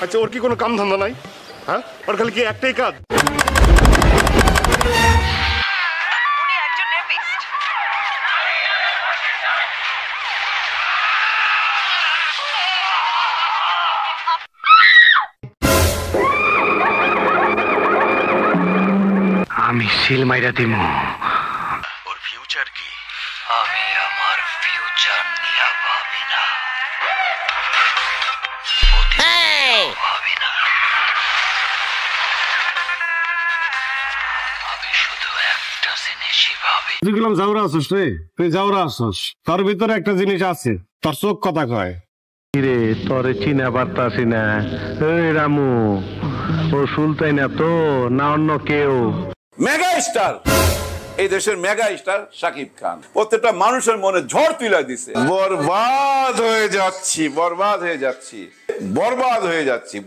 আচ্ছা, ওর কি কোনো কাম ধান্দা নাই? হ্যাঁ, ওর খালি কি একটাই কাজ? উনি একজন রেপিস্ট। আমি সিল মাইরা দিমু। ওর ফিউচার কি? আমি আমার ফিউচার নিয়ে ভাবি না, ভাবি না। আমি শুধু একটা জিনিসই ভাবি। তুই গেলাম যাওরা আসস রে, তুই যাওরা আসস, তার ভিতরে একটা জিনিস আছে, তোর চোখ কথা কয়। রে তোরে চিনা পারতাছি না। এই রামু, ও সুলতান না তো, না অন্য কেউ? মেগা স্টার, এই দেশের মেগা স্টার শাকিব খান প্রত্যেকটা মানুষের মনে ঝড় তুলে দিছে। বরবাদ হয়ে যাচ্ছি, বরবাদ হয়ে যাচ্ছি, বরবাদ হয়ে যাচ্ছি।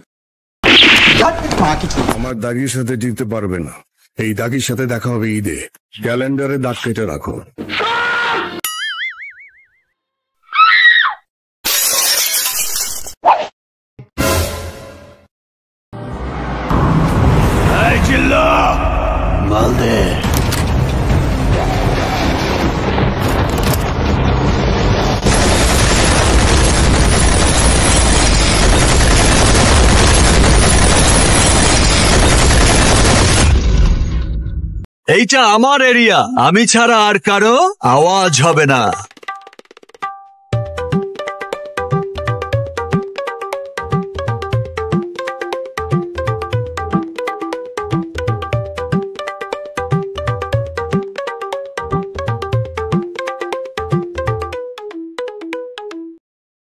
আমার দাগির সাথে জিততে পারবে না। এই দাগির সাথে দেখা হবে ঈদে। ক্যালেন্ডারে দাগ কেটে রাখো। মালদে এইটা আমার এরিয়া, আমি ছাড়া আর কারো আওয়াজ হবে না।